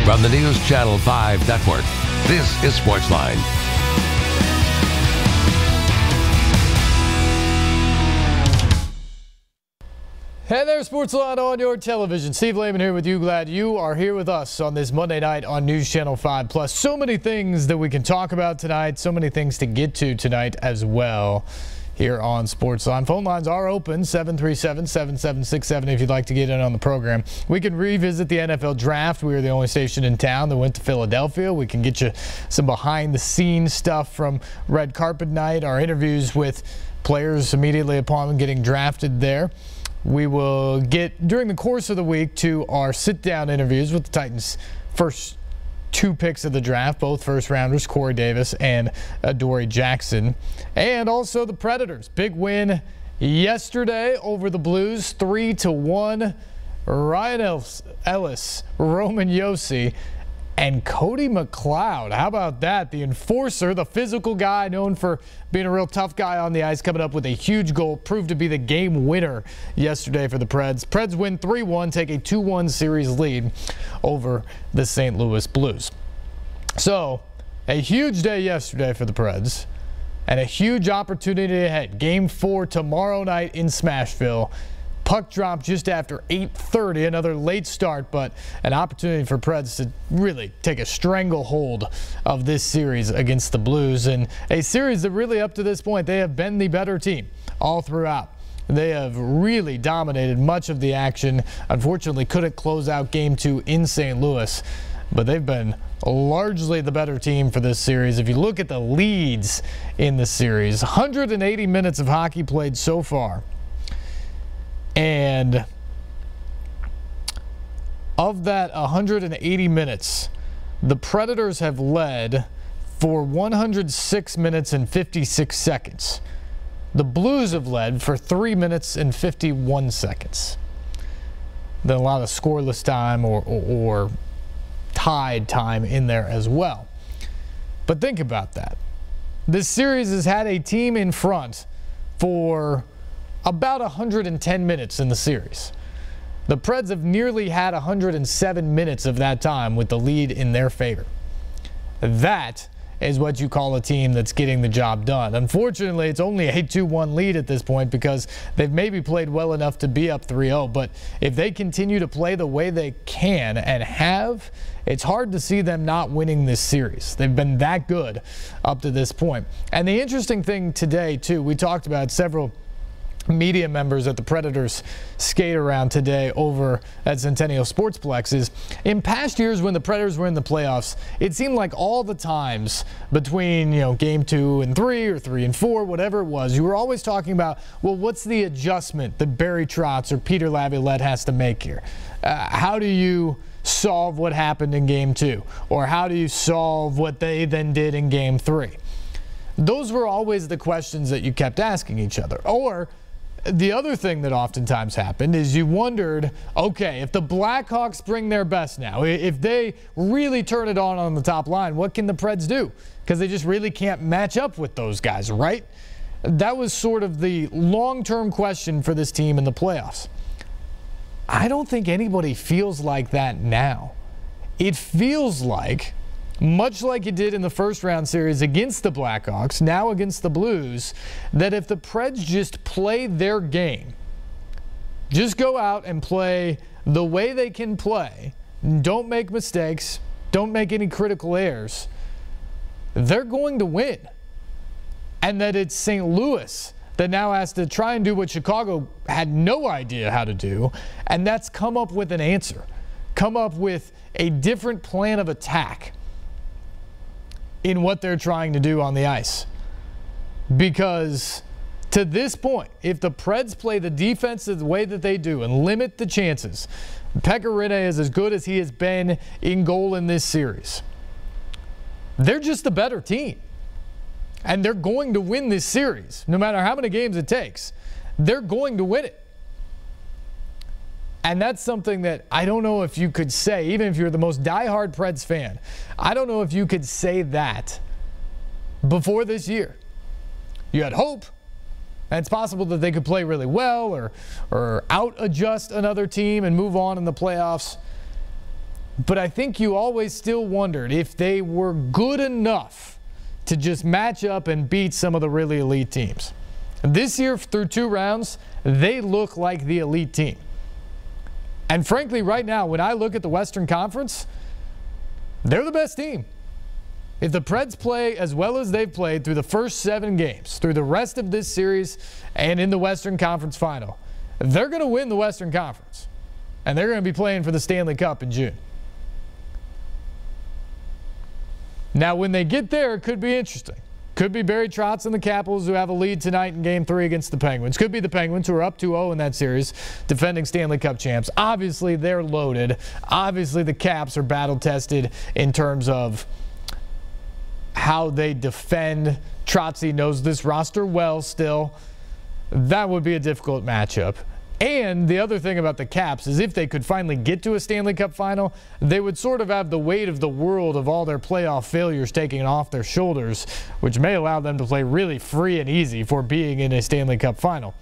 From the News Channel 5 Network, this is SportsLine. Hey there, SportsLine on your television. Steve Layman here with you. Glad you are here with us on this Monday night on News Channel 5 Plus. So many things that we can talk about tonight, so many things to get to tonight as well here on SportsLine. Phone lines are open, 737-7767 if you'd like to get in on the program. We can revisit the NFL draft. We are the only station in town that went to Philadelphia. We can get you some behind-the-scenes stuff from Red Carpet Night, our interviews with players immediately upon getting drafted there. We will get, during the course of the week, to our sit-down interviews with the Titans' first two picks of the draft, both first-rounders, Corey Davis and Adoree Jackson. And also the Predators. Big win yesterday over the Blues, 3-1. Ryan Ellis, Roman Josi, and Cody McLeod. How about that? The enforcer, the physical guy known for being a real tough guy on the ice, coming up with a huge goal, proved to be the game winner yesterday for the Preds. Preds win 3-1, take a 2-1 series lead over the St. Louis Blues. So, a huge day yesterday for the Preds and a huge opportunity ahead. Game 4 tomorrow night in Smashville. Puck drop just after 8:30, another late start, but an opportunity for Preds to really take a stranglehold of this series against the Blues, and a series that really up to this point they have been the better team all throughout. They have really dominated much of the action. Unfortunately, couldn't close out Game 2 in St. Louis, but they've been largely the better team for this series. If you look at the leads in the series, 180 minutes of hockey played so far. And of that 180 minutes, the Predators have led for 106 minutes and 56 seconds. The Blues have led for 3 minutes and 51 seconds. Then a lot of scoreless time or tied time in there as well. But think about that. This series has had a team in front for about 110 minutes in the series. The Preds have nearly had 107 minutes of that time with the lead in their favor. That is what you call a team that's getting the job done. Unfortunately, it's only a 2-1 lead at this point because they've maybe played well enough to be up 3-0. But if they continue to play the way they can and have, it's hard to see them not winning this series. They've been that good up to this point. And the interesting thing today, too, we talked about several media members at the Predators skate around today over at Centennial Sportsplex is in past years when the Predators were in the playoffs, it seemed like all the times between, game 2 and 3 or 3 and 4, whatever it was, you were always talking about, well, what's the adjustment that Barry Trotz or Peter Laviolette has to make here? How do you solve what happened in game 2? Or how do you solve what they then did in game 3? Those were always the questions that you kept asking each other. Or the other thing that oftentimes happened is you wondered, okay, if the Blackhawks bring their best now, if they really turn it on the top line, what can the Preds do? Because they just really can't match up with those guys, right? That was sort of the long-term question for this team in the playoffs. I don't think anybody feels like that now. It feels like, much like it did in the first round series against the Blackhawks, now against the Blues, that if the Preds just play their game, just go out and play the way they can play, don't make mistakes, don't make any critical errors, they're going to win. And that it's St. Louis that now has to try and do what Chicago had no idea how to do, and that's come up with an answer, come up with a different plan of attack in what they're trying to do on the ice. Because to this point, if the Preds play the defense the way that they do and limit the chances, Pekka Rinne is as good as he has been in goal in this series. They're just the better team. And they're going to win this series. No matter how many games it takes, they're going to win it. And that's something that I don't know if you could say, even if you're the most diehard Preds fan, I don't know if you could say that before this year. You had hope, and it's possible that they could play really well or out-adjust another team and move on in the playoffs. But I think you always still wondered if they were good enough to just match up and beat some of the really elite teams. This year, through 2 rounds, they look like the elite team. And frankly, right now, when I look at the Western Conference, they're the best team. If the Preds play as well as they've played through the first 7 games, through the rest of this series and in the Western Conference final, they're going to win the Western Conference. And they're going to be playing for the Stanley Cup in June. Now, when they get there, it could be interesting. Could be Barry Trotz and the Capitals, who have a lead tonight in Game 3 against the Penguins. Could be the Penguins, who are up 2-0 in that series, defending Stanley Cup champs. Obviously, they're loaded. Obviously, the Caps are battle-tested in terms of how they defend. Trotzy knows this roster well still. That would be a difficult matchup. And the other thing about the Caps is if they could finally get to a Stanley Cup final, they would sort of have the weight of the world of all their playoff failures taken off their shoulders, which may allow them to play really free and easy for being in a Stanley Cup final.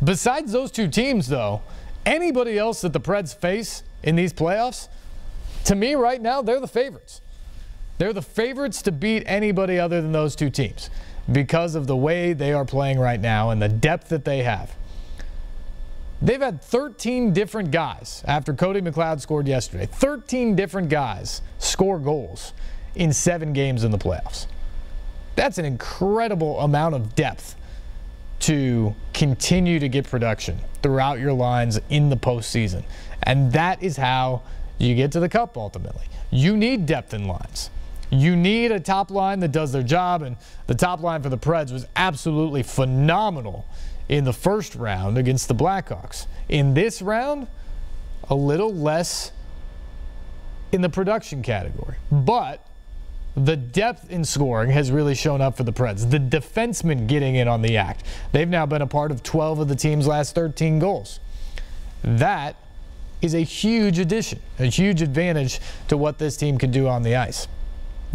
Besides those 2 teams, though, anybody else that the Preds face in these playoffs, to me right now, they're the favorites. They're the favorites to beat anybody other than those 2 teams because of the way they are playing right now and the depth that they have. They've had 13 different guys, after Cody McLeod scored yesterday, 13 different guys score goals in 7 games in the playoffs. That's an incredible amount of depth to continue to get production throughout your lines in the postseason. And that is how you get to the Cup ultimately. You need depth in lines. You need a top line that does their job, and the top line for the Preds was absolutely phenomenal in the first round against the Blackhawks. In this round, a little less in the production category. But the depth in scoring has really shown up for the Preds. The defensemen getting in on the act. They've now been a part of 12 of the team's last 13 goals. That is a huge addition, a huge advantage to what this team can do on the ice.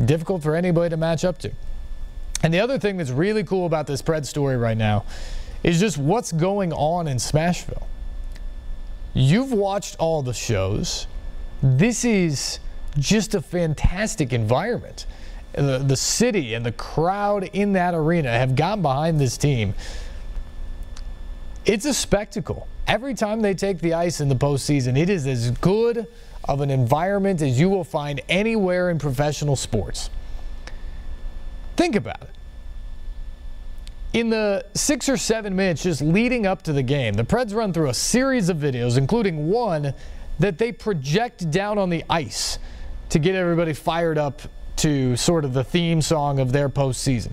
Difficult for anybody to match up to. And the other thing that's really cool about this Preds story right now is just what's going on in Smashville. You've watched all the shows. This is just a fantastic environment. The city and the crowd in that arena have gotten behind this team. It's a spectacle. Every time they take the ice in the postseason, it is as good of an environment as you will find anywhere in professional sports. Think about it. In the 6 or 7 minutes just leading up to the game, the Preds run through a series of videos, including one that they project down on the ice to get everybody fired up to sort of the theme song of their postseason.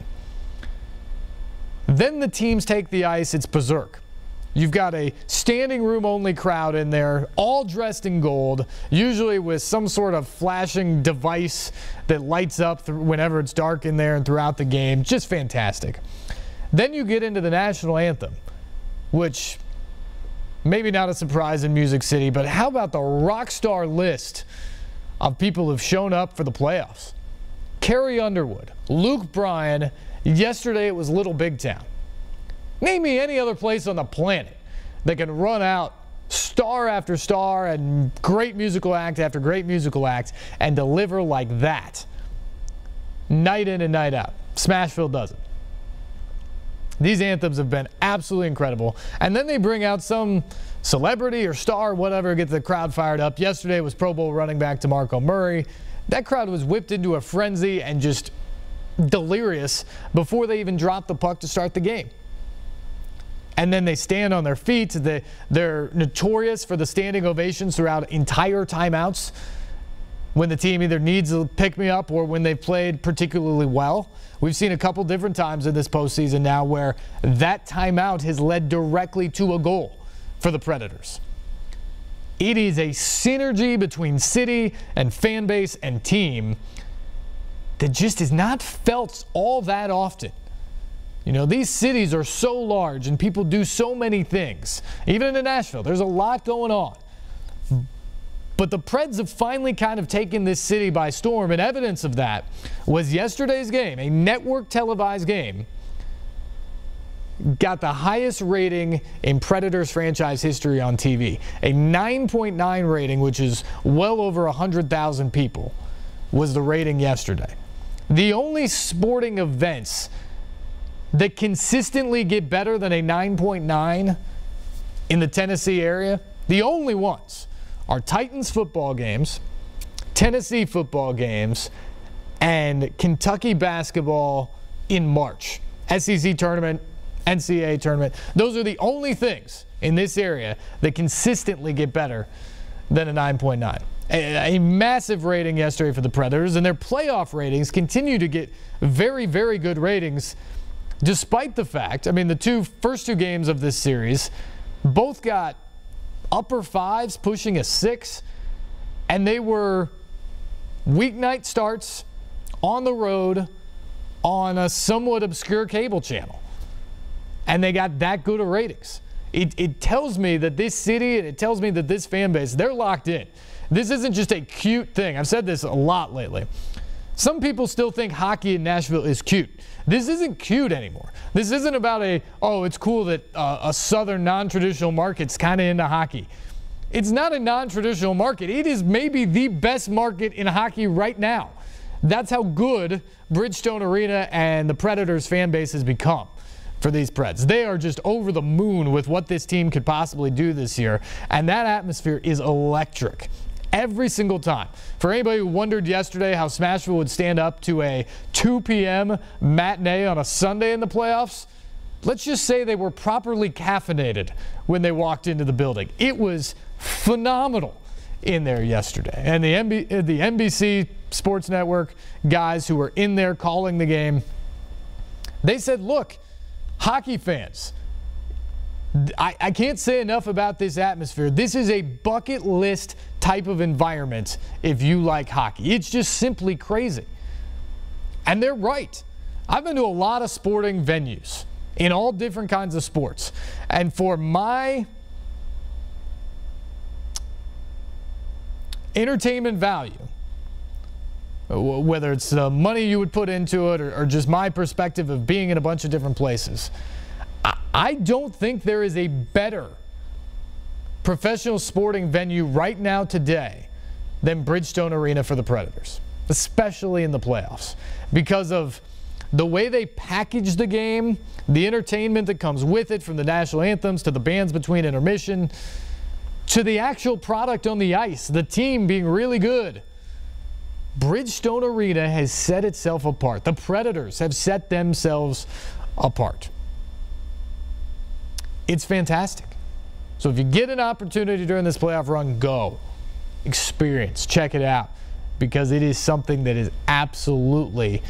Then the teams take the ice, it's berserk. You've got a standing room only crowd in there, all dressed in gold, usually with some sort of flashing device that lights up whenever it's dark in there and throughout the game. Just fantastic. Then you get into the national anthem, which maybe not a surprise in Music City, but how about the rock star list of people who've shown up for the playoffs? Carrie Underwood, Luke Bryan, yesterday it was Little Big Town. Name me any other place on the planet that can run out star after star and great musical act after great musical act and deliver like that night in and night out. Smashville does it. These anthems have been absolutely incredible. And then they bring out some celebrity or star or whatever, get the crowd fired up. Yesterday was Pro Bowl running back DeMarco Murray. That crowd was whipped into a frenzy and just delirious before they even dropped the puck to start the game. And then they stand on their feet. They're notorious for the standing ovations throughout entire timeouts when the team either needs a pick-me-up or when they've played particularly well. We've seen a couple different times in this postseason now where that timeout has led directly to a goal for the Predators. It is a synergy between city and fan base and team that just is not felt all that often. You know, these cities are so large and people do so many things. Even in Nashville, there's a lot going on. But the Preds have finally kind of taken this city by storm, and evidence of that was yesterday's game, a network televised game got the highest rating in Predators franchise history on TV. A 9.9 rating, which is well over 100,000 people, was the rating yesterday. The only sporting events that consistently get better than a 9.9 in the Tennessee area, the only ones are Titans football games, Tennessee football games, and Kentucky basketball in March. SEC tournament, NCAA tournament. Those are the only things in this area that consistently get better than a 9.9. A massive rating yesterday for the Predators, and their playoff ratings continue to get very, very good ratings despite the fact, I mean, the first two games of this series both got upper fives, pushing a 6, and they were weeknight starts on the road on a somewhat obscure cable channel. And they got that good of ratings. It tells me that this city, and it tells me that this fan base, they're locked in. This isn't just a cute thing. I've said this a lot lately. Some people still think hockey in Nashville is cute. This isn't cute anymore. This isn't about it's cool that a southern non-traditional market's kind of into hockey. It's not a non-traditional market. It is maybe the best market in hockey right now. That's how good Bridgestone Arena and the Predators fan base has become for these Preds. They are just over the moon with what this team could possibly do this year, and that atmosphere is electric every single time. For anybody who wondered yesterday how Smashville would stand up to a 2 p.m. matinee on a Sunday in the playoffs, let's just say they were properly caffeinated when they walked into the building. It was phenomenal in there yesterday. And the NBC Sports Network guys who were in there calling the game, they said, look, hockey fans, I can't say enough about this atmosphere. This is a bucket list type of environment if you like hockey. It's just simply crazy. And they're right. I've been to a lot of sporting venues in all different kinds of sports. And for my entertainment value, whether it's the money you would put into it or just my perspective of being in a bunch of different places, I don't think there is a better professional sporting venue right now today than Bridgestone Arena for the Predators, especially in the playoffs, because of the way they package the game, the entertainment that comes with it, from the national anthems to the bands between intermission to the actual product on the ice, the team being really good. Bridgestone Arena has set itself apart. The Predators have set themselves apart. It's fantastic. So if you get an opportunity during this playoff run, go. Experience. Check it out. Because it is something that is absolutely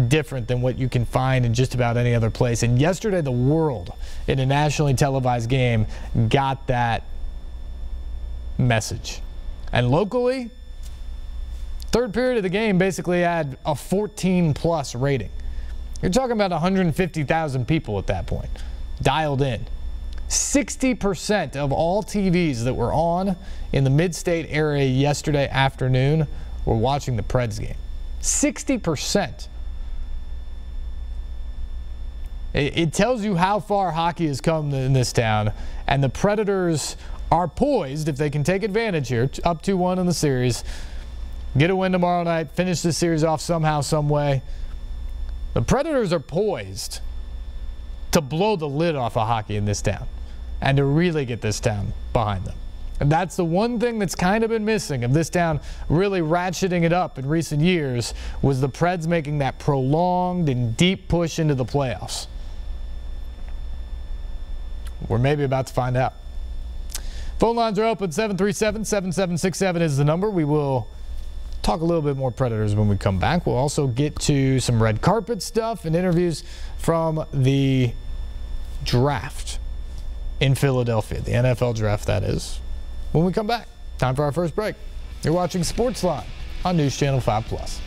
different than what you can find in just about any other place. And yesterday, the world in a nationally televised game got that message. And locally, third period of the game basically had a 14+ rating. You're talking about 150,000 people at that point, dialed in. 60% of all TVs that were on in the mid-state area yesterday afternoon were watching the Preds game. 60%. It tells you how far hockey has come in this town, and the Predators are poised, if they can take advantage here, up 2-1 in the series, get a win tomorrow night, finish this series off somehow, some way. The Predators are poised to blow the lid off of hockey in this town and to really get this town behind them. And that's the one thing that's kind of been missing of this town really ratcheting it up in recent years, was the Preds making that prolonged and deep push into the playoffs. We're maybe about to find out. Phone lines are open. 737-7767 is the number. We will talk a little bit more Predators when we come back. We'll also get to some red carpet stuff and interviews from the draft in Philadelphia, the NFL draft, that is, when we come back. Time for our first break. You're watching SportsLine on News Channel 5+.